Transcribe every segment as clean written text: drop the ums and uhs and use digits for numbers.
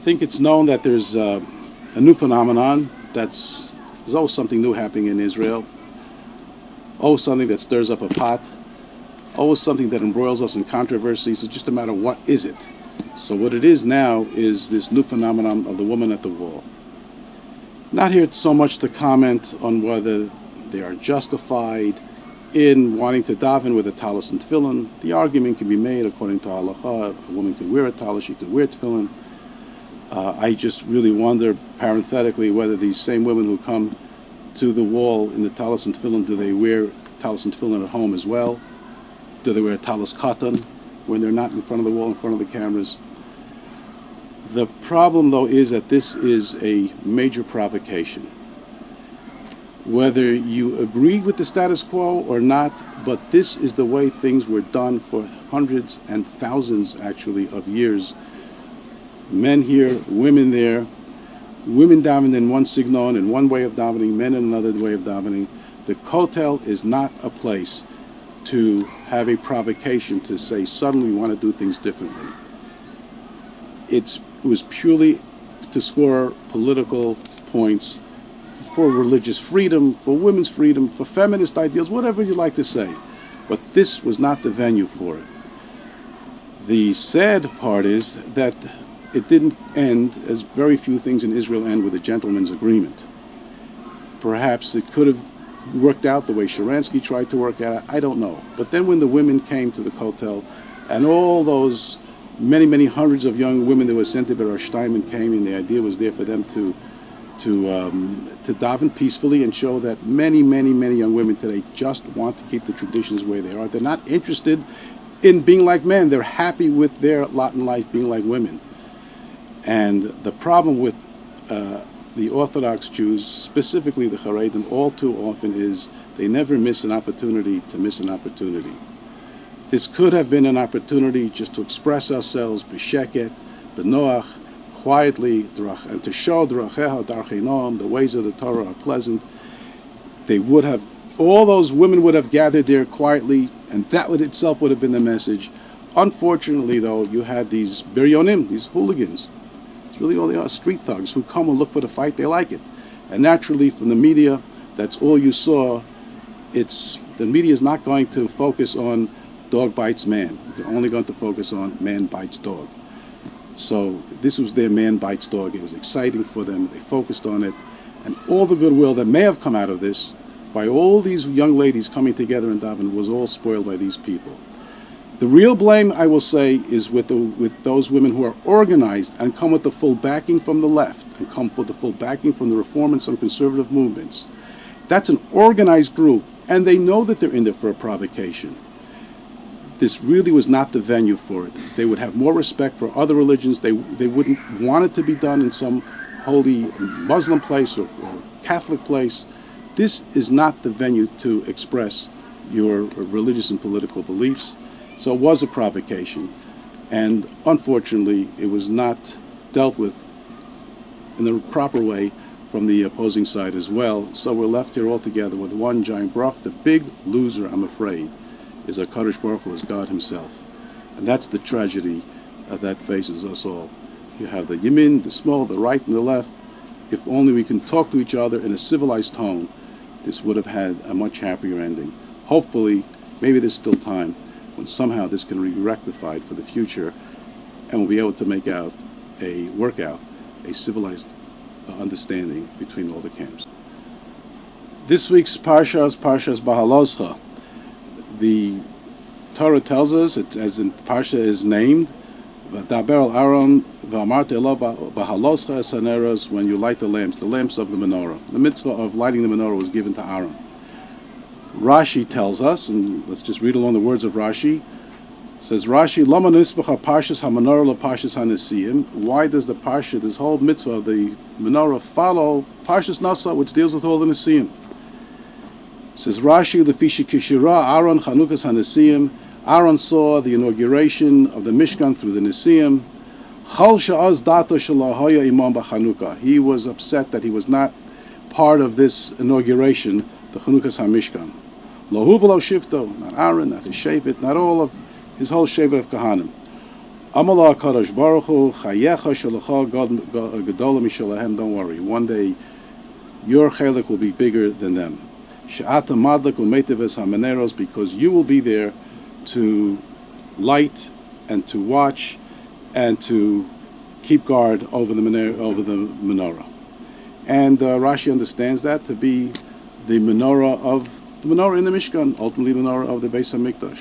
think it's known that there's a new phenomenon there's always something new happening in Israel, always something that stirs up a pot, always something that embroils us in controversies. It's just a matter of what is it. So what it is now is this new phenomenon of the woman at the wall. Not here so much to comment on whether they are justified in wanting to daven with a talis and tefillin. The argument can be made according to halacha. A woman can wear a talis, she can wear tefillin. I just really wonder, parenthetically, whether these same women who come to the wall in the talis and tefillin, do they wear talis and tefillin at home as well? Do they wear a talis katan when they're not in front of the wall, in front of the cameras? The problem, though, is that this is a major provocation. Whether you agree with the status quo or not, but this is the way things were done for hundreds and thousands, actually, of years. Men here, women there, women davening in one signon, in one way of davening, men in another way of davening. The kotel is not a place to have a provocation to say suddenly we want to do things differently. It was purely to score political points for religious freedom, for women's freedom, for feminist ideals, whatever you like to say. But this was not the venue for it. The sad part is that it didn't end, as very few things in Israel end, with a gentleman's agreement. Perhaps it could have worked out the way Sharansky tried to work out. I don't know. But then when the women came to the kotel, and all those many, many hundreds of young women that were sent to Ber Steinman came, and the idea was there for them to daven peacefully and show that many, many, many young women today just want to keep the traditions the way they are. They're not interested in being like men. They're happy with their lot in life being like women. And the problem with the Orthodox Jews, specifically the Haredim, all too often is they never miss an opportunity to miss an opportunity. This could have been an opportunity just to express ourselves, b'sheket, b'noach, quietly, and to show d'rachecha darchei noam, the ways of the Torah are pleasant. They would have, all those women would have gathered there quietly, and that would itself would have been the message. Unfortunately, though, you had these biryonim, these hooligans. It's really all they are, street thugs who come and look for the fight. They like it. And naturally, from the media, that's all you saw. The media is not going to focus on dog bites man. They're only going to focus on man bites dog. So this was their man bites dog. It was exciting for them. They focused on it. And all the goodwill that may have come out of this, by all these young ladies coming together in daven, was all spoiled by these people. The real blame, I will say, is with those women who are organized and come with the full backing from the left and come with the full backing from the reform and some conservative movements. That's an organized group, and they know that they're in there for a provocation. This really was not the venue for it. They would have more respect for other religions. They wouldn't want it to be done in some holy Muslim place or Catholic place. This is not the venue to express your religious and political beliefs. So it was a provocation, and unfortunately it was not dealt with in the proper way from the opposing side as well. So we're left here all together with one giant brach. The big loser, I'm afraid, is HaKadosh Baruch Hu, is God himself. And that's the tragedy that faces us all. You have the Yamin, the small, the right and the left. If only we can talk to each other in a civilized tone, this would have had a much happier ending. Hopefully, maybe there's still time when somehow this can be rectified for the future, and we'll be able to work out a civilized understanding between all the camps. This week's Parsha is Parshas Bahaloscha. The Torah tells us, as in Parsha is named, V'daber al Aaron v'amarte lo bahaloscha es haneros, when you light the lamps of the menorah. The mitzvah of lighting the menorah was given to Aaron. Rashi tells us, and let's just read along the words of Rashi. Says Rashi, Lama nisbacha parshas ha-menorah la parshas ha-nesiyim. Why does the parsha, this whole mitzvah of the menorah, follow Parshas Nasa, which deals with all the nesiyim? Says Rashi, Lefishi kishira Aaron chanukas ha-nesiyim. Aaron saw the inauguration of the Mishkan through the nesiyim. Chal sha'az dato shelo haya imam b'chanukah. He was upset that he was not part of this inauguration, the Chanukas ha-Mishkan. Lo hu v'lo shifto, not Aaron, not his shevet, not all of his whole shevet of Kahanim. Amala Kadosh Baruch Hu, Chayecha Shalacha Gedola Mishalahem. Don't worry. One day, your chelik will be bigger than them. She'ata Madlik Umeteves Hameneros, because you will be there to light and to watch and to keep guard over the menorah. And Rashi understands that to be the menorah in the Mishkan, ultimately the menorah of the Beis HaMikdash.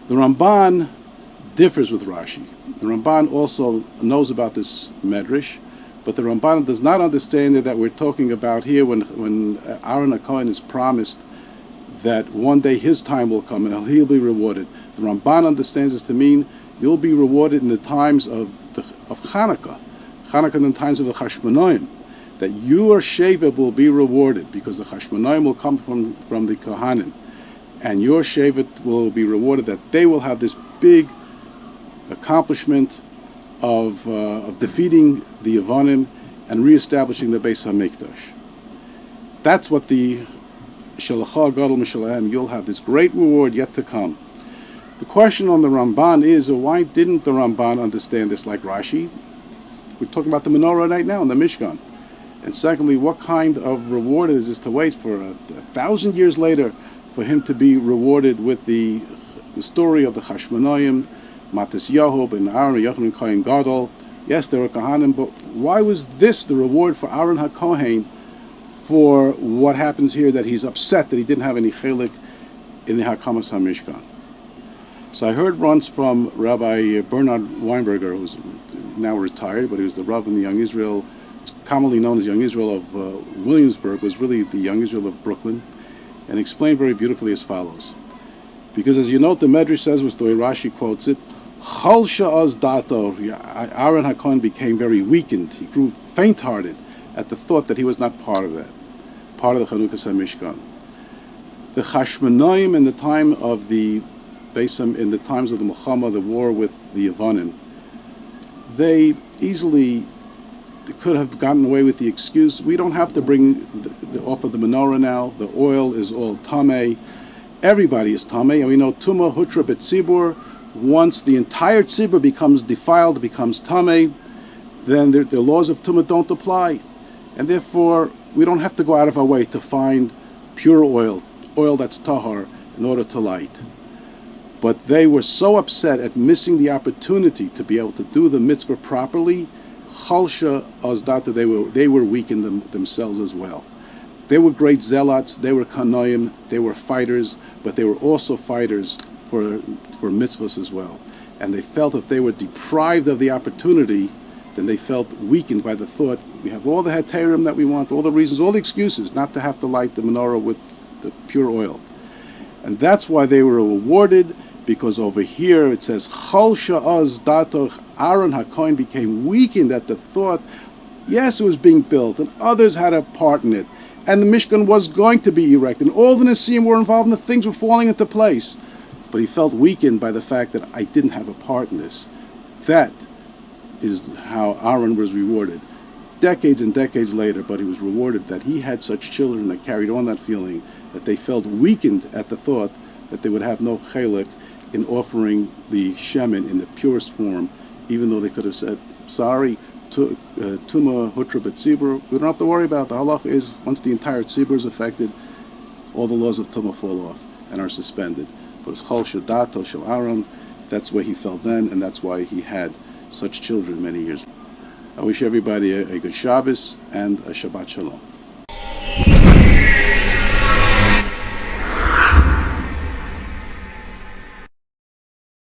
The Ramban differs with Rashi. The Ramban also knows about this medrash, but the Ramban does not understand that we're talking about here when Aaron HaKohen is promised that one day his time will come and he'll be rewarded. The Ramban understands this to mean you'll be rewarded in the times of Hanukkah in the times of the Chashmonaim, that your Shevet will be rewarded, because the Chashmonaim will come from the Kohanim, and your Shevet will be rewarded, that they will have this big accomplishment of defeating the Yevonim and reestablishing the Beis HaMikdash. That's what the Shalacha Gadol Mishalahem, you'll have this great reward yet to come. The question on the Ramban is, why didn't the Ramban understand this like Rashi? We're talking about the menorah right now in the Mishkan. And secondly, what kind of reward is this to wait for 1,000 years later for him to be rewarded with the story of the Chashmonaim, Matis Yahob and Aaron Yochanan Kohen Gadol? Yes, there were Kohanim, but why was this the reward for Aaron HaKohen for what happens here, that he's upset that he didn't have any chelik in the Hakamas HaMishkan? So I heard once from Rabbi Bernard Weinberger, who's now retired, but he was the Rav in the Young Israel, commonly known as Young Israel of Williamsburg, was really the Young Israel of Brooklyn, and explained very beautifully as follows. Because as you note, the Medrash says, was the way Rashi quotes it, Chol sha'az dato, Aaron HaKohen became very weakened. He grew faint-hearted at the thought that he was not part of that, part of the Chanukas HaMishkan. The Chashmonaim in the time of the in the times of the Milchama, the war with the Yevonim, they easily could have gotten away with the excuse, we don't have to bring the off of the menorah now, the oil is all tameh, everybody is tameh, and we know Tumah Hutra B'Tzibur, once the entire tzibur becomes defiled, becomes tameh, then the laws of Tumah don't apply, and therefore we don't have to go out of our way to find pure oil that's tahar, in order to light. But they were so upset at missing the opportunity to be able to do the mitzvah properly, Chalsha Ozdata, they were weakened themselves as well. They were great zealots, they were kanoim, they were fighters, but they were also fighters for mitzvahs as well. And they felt if they were deprived of the opportunity, then they felt weakened by the thought, we have all the heterim that we want, all the reasons, all the excuses not to have to light the menorah with the pure oil. And that's why they were rewarded, because over here it says, Chol sha'az datoch, Aaron HaKohen became weakened at the thought, yes, it was being built, and others had a part in it, and the Mishkan was going to be erected, and all the Nesiim were involved, and the things were falling into place. But he felt weakened by the fact that I didn't have a part in this. That is how Aaron was rewarded. Decades and decades later, but he was rewarded that he had such children that carried on that feeling, that they felt weakened at the thought that they would have no chelik in offering the shemen in the purest form, even though they could have said, sorry, Tuma Hutra B'Tzibur, we don't have to worry about it. The halacha is, once the entire tzibur is affected, all the laws of Tuma fall off and are suspended. But it's Chol Shadato Shel Aaron, that's where he fell then, and that's why he had such children many years. I wish everybody a good Shabbos and a Shabbat Shalom.